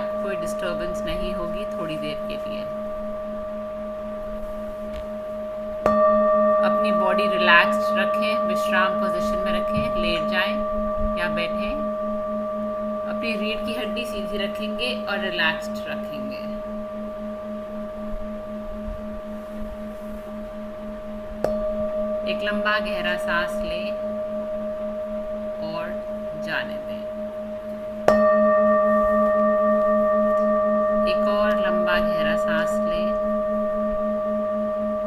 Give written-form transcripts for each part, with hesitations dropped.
आपको कोई डिस्टर्बेंस नहीं होगी थोड़ी देर के लिए। अपनी बॉडी रिलैक्स्ड रखें, विश्राम पोजीशन में रखें, लेट जाएं या बैठें। अपनी रीढ़ की हड्डी सीधी रखेंगे और रिलैक्स्ड रखेंगे। एक लंबा गहरा सांस लें और जाने दें। एक और लंबा गहरा सांस लें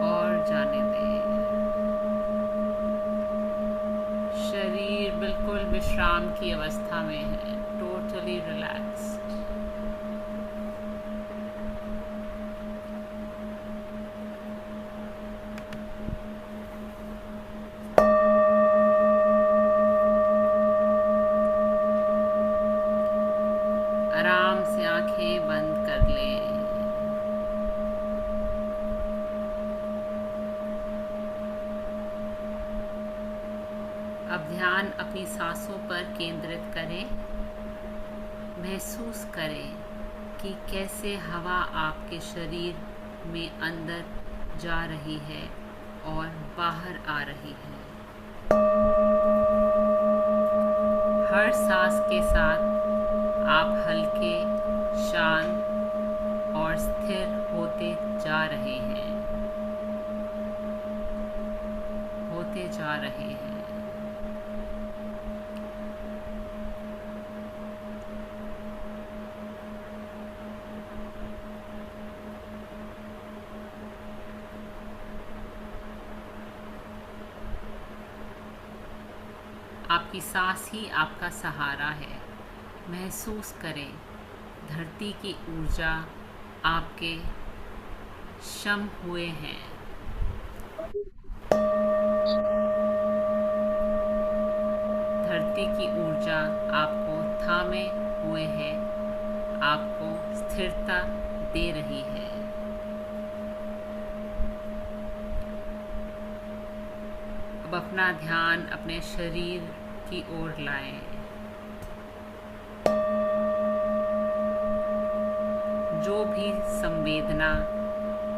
और जाने दें। शरीर बिल्कुल विश्राम की अवस्था में है, टोटली रिलैक्स्ड। आराम से आंखें बंद कर लें। अब ध्यान अपनी सांसों पर केंद्रित करें। महसूस करें कि कैसे हवा आपके शरीर में अंदर जा रही है और बाहर आ रही है। हर सांस के साथ आप हल्के, शांत और स्थिर होते जा रहे हैं, होते जा रहे हैं। आपकी सांस ही आपका सहारा है। महसूस करें धरती की ऊर्जा आपके शम हुए हैं। धरती की ऊर्जा आपको थामे हुए है, आपको स्थिरता दे रही है। अब अपना ध्यान अपने शरीर की ओर लाएं। जो भी संवेदना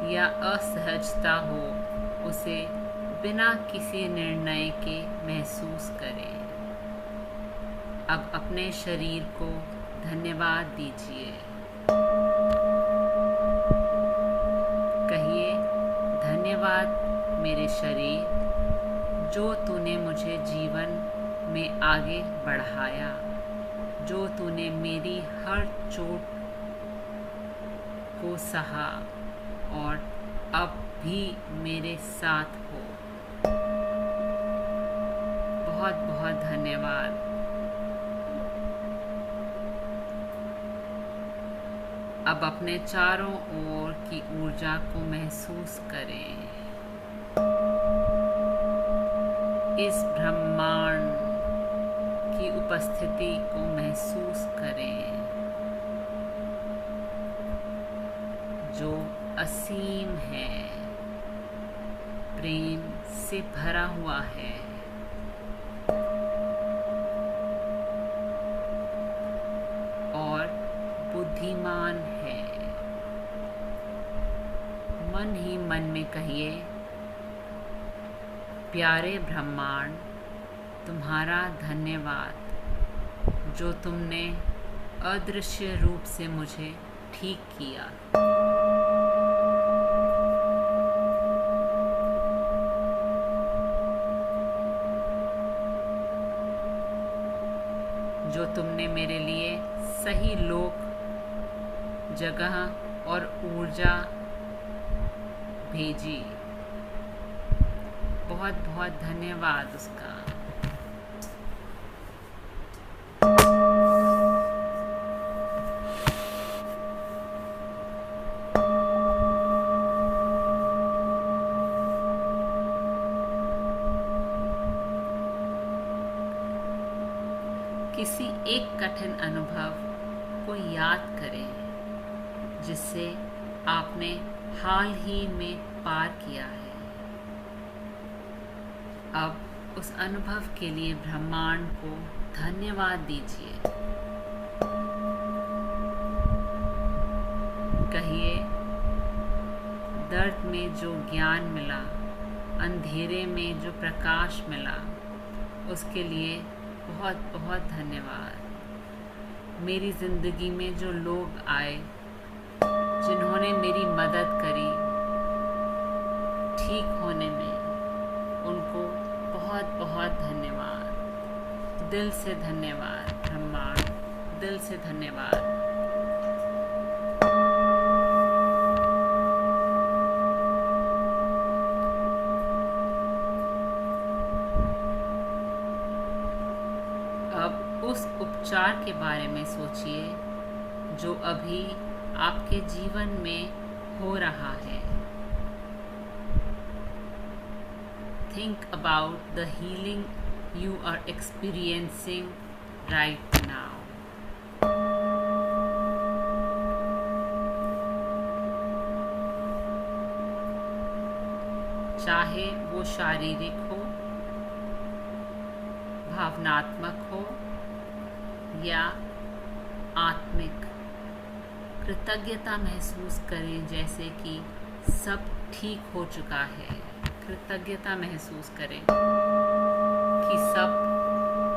या असहजता हो उसे बिना किसी निर्णय के महसूस करें। अब अपने शरीर को धन्यवाद दीजिए। कहिए, धन्यवाद मेरे शरीर, जो तूने मुझे जीवन में आगे बढ़ाया, जो तूने मेरी हर चोट को सहा और अब भी मेरे साथ हो। बहुत बहुत धन्यवाद। अब अपने चारों ओर की ऊर्जा को महसूस करें। इस ब्रह्मांड की उपस्थिति को महसूस करें, जो असीम है, प्रेम से भरा हुआ है। और बुद्धिमान है। मन ही मन में कहिए, प्यारे ब्रह्मांड, तुम्हारा धन्यवाद जो तुमने अदृश्य रूप से मुझे ठीक किया। जो तुमने मेरे लिए सही लोक, जगह और ऊर्जा भेजी। बहुत बहुत धन्यवाद उसका। किसी एक कठिन अनुभव को याद करें जिससे आपने हाल ही में पार किया है। अब उस अनुभव के लिए ब्रह्मांड को धन्यवाद दीजिए। दर्द में जो ज्ञान मिला, अंधेरे में जो प्रकाश मिला, उसके लिए बहुत बहुत धन्यवाद। मेरी ज़िंदगी में जो लोग आए, जिन्होंने मेरी मदद करी ठीक होने में, उनको बहुत बहुत धन्यवाद। दिल से धन्यवाद ब्रह्मांड, दिल से धन्यवाद। अब उस उपचार के बारे में सोचिए जो अभी आपके जीवन में हो रहा है। Think about the healing you are experiencing right now. चाहे वो शारीरिक हो, भावनात्मक हो या आत्मिक, कृतज्ञता महसूस करें जैसे कि सब ठीक हो चुका है। कृतज्ञता महसूस करें कि सब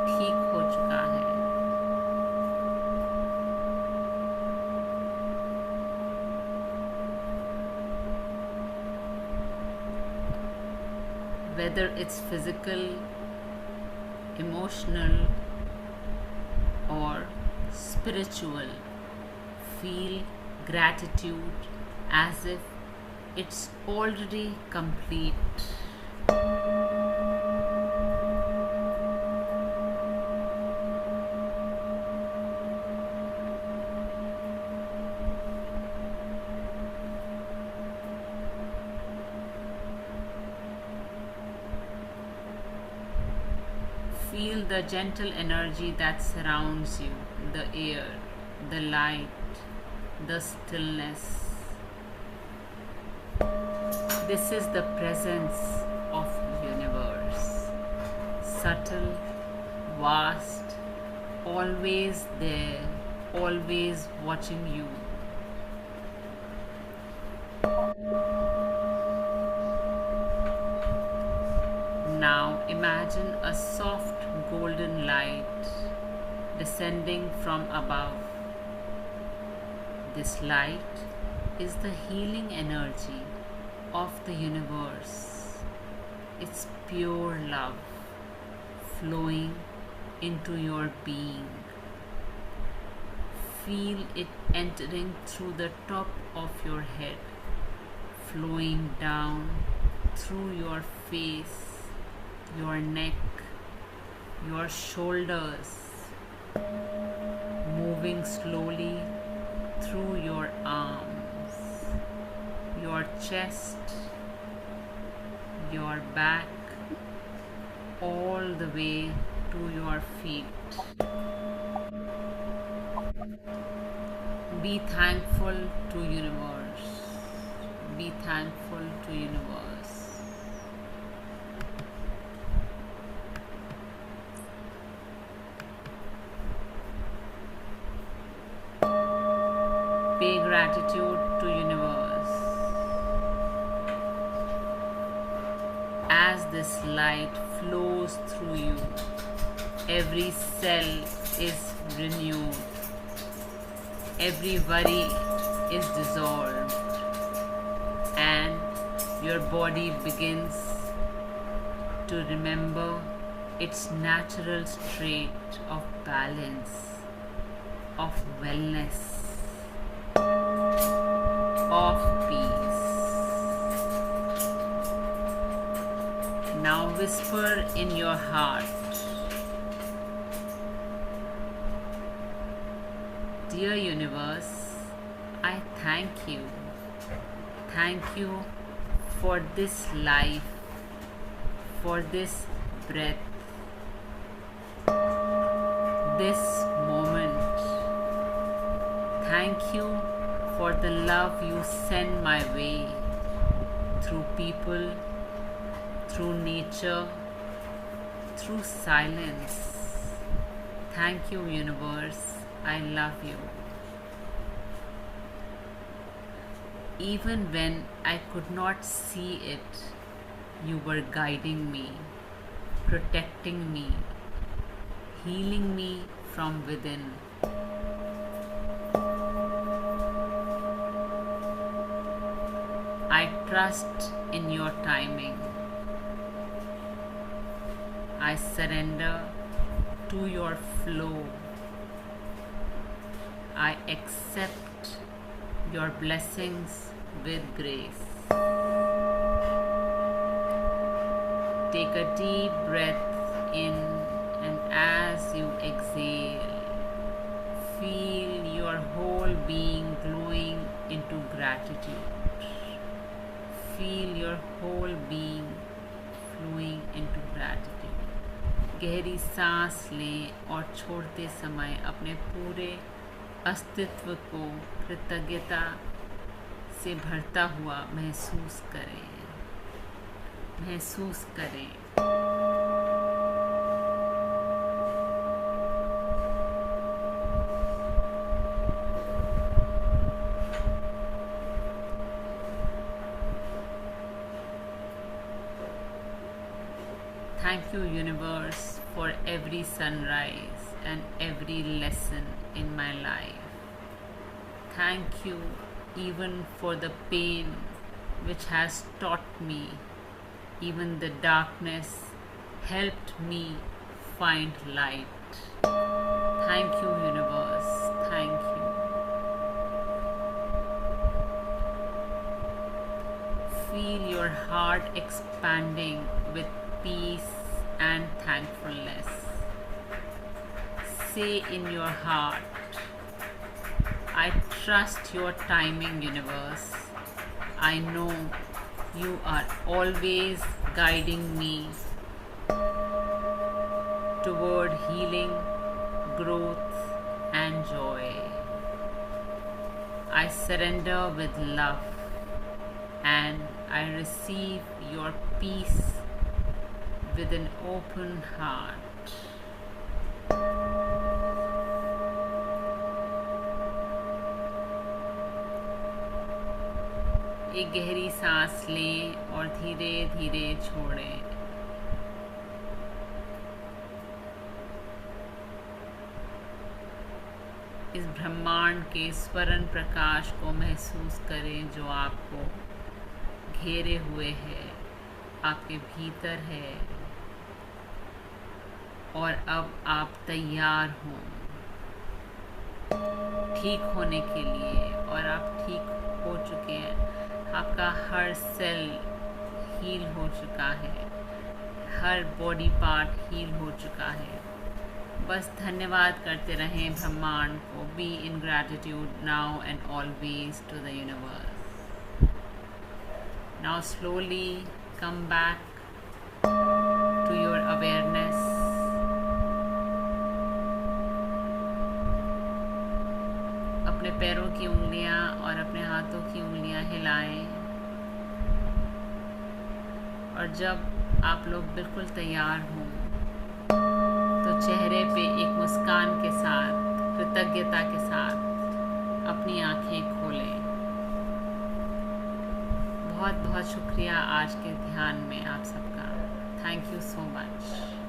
ठीक हो चुका है। Whether it's physical, emotional or spiritual, feel gratitude as if it's already complete. Feel the gentle energy that surrounds you, the air, the light, the stillness. This is the presence of universe. Subtle, vast, always there, always watching you. Now imagine a soft golden light descending from above. This light is the healing energy of the universe. It's pure love flowing into your being. Feel it entering through the top of your head, flowing down through your face, your neck, your shoulders, moving slowly through your arms, your chest, your back, all the way to your feet. Be thankful to universe. Be thankful to universe. Pay gratitude to universe. As this light flows through you, every cell is renewed, every worry is dissolved, and your body begins to remember its natural state of balance, of wellness, of peace. Now whisper in your heart, Dear universe, I thank you. Thank you for this life, for this breath, this moment. Thank you for the love you send my way, through people, through nature, through silence. Thank you, universe. I love you. Even when I could not see it, you were guiding me, protecting me, healing me from within. I trust in your timing. I surrender to your flow. I accept your blessings with grace. Take a deep breath in, and as you exhale, feel your whole being glowing into gratitude. Feel your whole being flowing into gratitude. गहरी सांस लें और छोड़ते समय अपने पूरे अस्तित्व को कृतज्ञता से भरता हुआ महसूस करें। Thank you, universe, for every sunrise and every lesson in my life. Thank you even for the pain which has taught me. Even the darkness helped me find light. Thank you, universe. Thank you. Feel your heart expanding with peace and thankfulness. Say in your heart, I trust your timing, universe. I know you are always guiding me toward healing, growth, and joy. I surrender with love, and I receive your peace with an open heart. एक गहरी सांस लें और धीरे धीरे छोड़ें। इस ब्रह्मांड के स्वर्ण प्रकाश को महसूस करें जो आपको घेरे हुए है, आपके भीतर है, और अब आप तैयार हों ठीक होने के लिए, और आप ठीक हो चुके हैं। आपका हर सेल हील हो चुका है, हर बॉडी पार्ट हील हो चुका है। बस धन्यवाद करते रहें ब्रह्मांड को। Be in gratitude now and always to the universe. Now slowly come back to your awareness. अपने पैरों की उंगलियां और अपने हाथों की उंगलियां हिलाएं, और जब आप लोग बिल्कुल तैयार हों तो चेहरे पे एक मुस्कान के साथ, कृतज्ञता के साथ अपनी आंखें खोलें। बहुत बहुत शुक्रिया आज के ध्यान में आप सबका। Thank you so much.